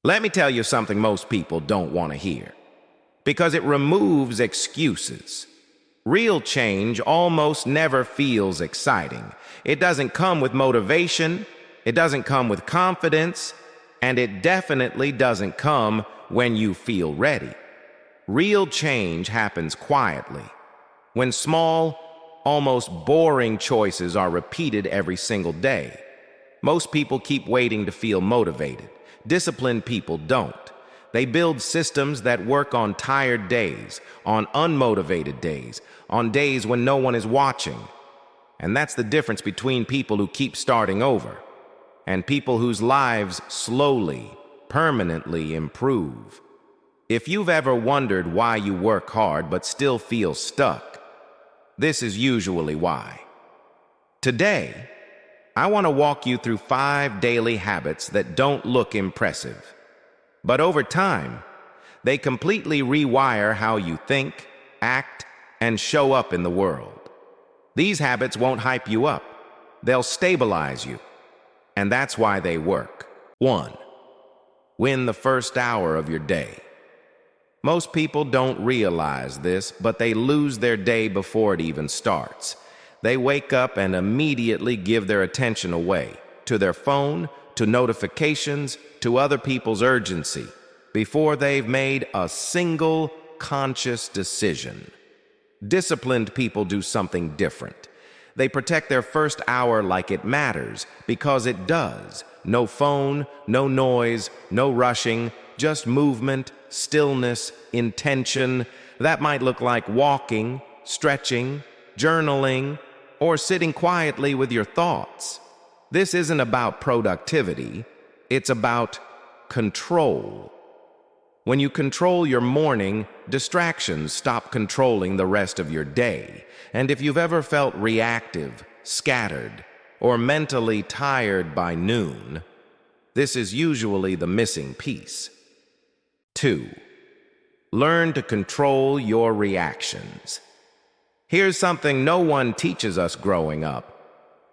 Let me tell you something most people don't want to hear, because it removes excuses. Real change almost never feels exciting. It doesn't come with motivation, it doesn't come with confidence, and it definitely doesn't come when you feel ready. Real change happens quietly, when small, almost boring choices are repeated every single day. Most people keep waiting to feel motivated. Disciplined people don't. They build systems that work on tired days, on unmotivated days, on days when no one is watching. And that's the difference between people who keep starting over and people whose lives slowly, permanently improve. If you've ever wondered why you work hard but still feel stuck, this is usually why. Today, I want to walk you through 5 daily habits that don't look impressive. But over time, they completely rewire how you think, act, and show up in the world. These habits won't hype you up. They'll stabilize you. And that's why they work. 1. Win the first hour of your day. Most people don't realize this, but they lose their day before it even starts. They wake up and immediately give their attention away to their phone, to notifications, to other people's urgency, before they've made a single conscious decision. Disciplined people do something different. They protect their first hour like it matters, because it does. No phone, no noise, no rushing, just movement, stillness, intention. That might look like walking, stretching, journaling, or sitting quietly with your thoughts. This isn't about productivity, it's about control. When you control your morning, distractions stop controlling the rest of your day. And if you've ever felt reactive, scattered, or mentally tired by noon, this is usually the missing piece. 2. Learn to control your reactions. Here's something no one teaches us growing up.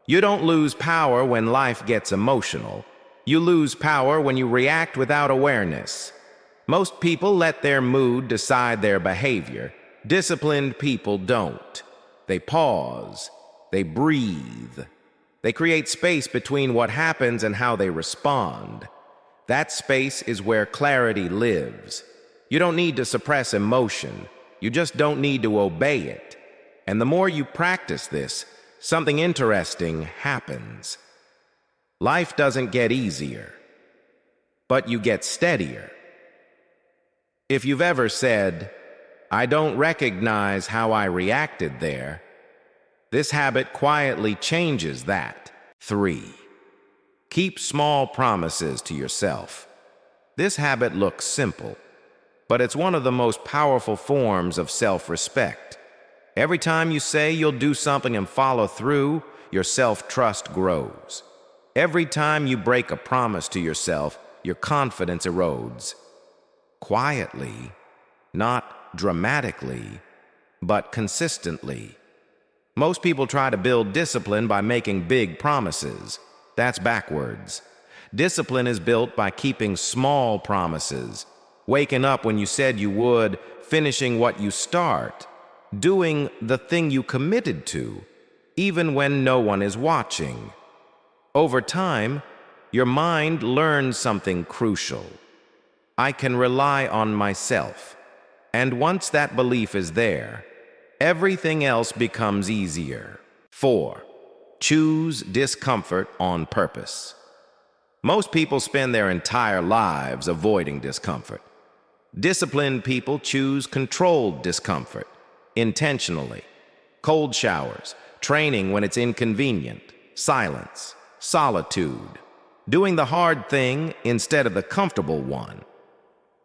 You don't lose power when life gets emotional. You lose power when you react without awareness. Most people let their mood decide their behavior. Disciplined people don't. They pause. They breathe. They create space between what happens and how they respond. That space is where clarity lives. You don't need to suppress emotion. You just don't need to obey it. And the more you practice this, something interesting happens. Life doesn't get easier, but you get steadier. If you've ever said, "I don't recognize how I reacted there," this habit quietly changes that. 3. Keep small promises to yourself. This habit looks simple, but it's one of the most powerful forms of self-respect. Every time you say you'll do something and follow through, your self-trust grows. Every time you break a promise to yourself, your confidence erodes. Quietly, not dramatically, but consistently. Most people try to build discipline by making big promises. That's backwards. Discipline is built by keeping small promises, waking up when you said you would, finishing what you start, doing the thing you committed to, even when no one is watching. Over time, your mind learns something crucial. I can rely on myself. And once that belief is there, everything else becomes easier. 4. Choose discomfort on purpose. Most people spend their entire lives avoiding discomfort. Disciplined people choose controlled discomfort, intentionally. Cold showers, training when it's inconvenient, silence, solitude, doing the hard thing instead of the comfortable one.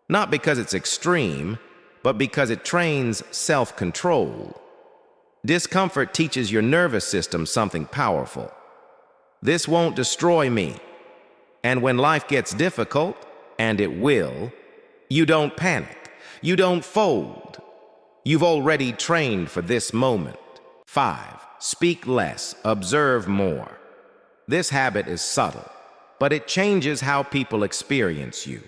Not because it's extreme, but because it trains self-control. Discomfort teaches your nervous system something powerful. This won't destroy me. And when life gets difficult, and it will, you don't panic. You don't fold. You've already trained for this moment. 5. Speak less, observe more. This habit is subtle, but it changes how people experience you.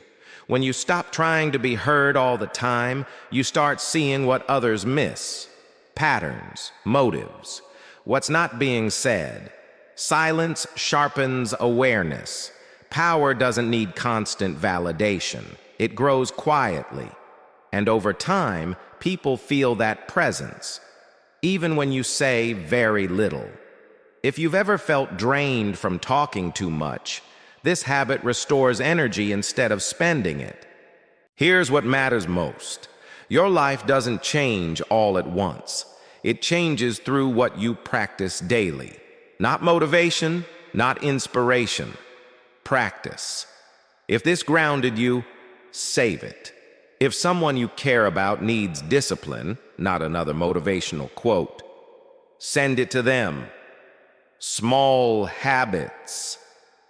When you stop trying to be heard all the time, you start seeing what others miss. Patterns, motives, what's not being said. Silence sharpens awareness. Power doesn't need constant validation. It grows quietly. And over time, people feel that presence, even when you say very little. If you've ever felt drained from talking too much, this habit restores energy instead of spending it. Here's what matters most. Your life doesn't change all at once. It changes through what you practice daily. Not motivation, not inspiration. Practice. If this grounded you, save it. If someone you care about needs discipline, not another motivational quote, send it to them. Small habits.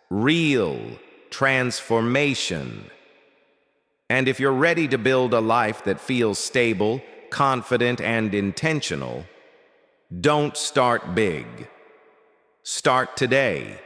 Real transformation. And if you're ready to build a life that feels stable, confident, and intentional, don't start big. Start today.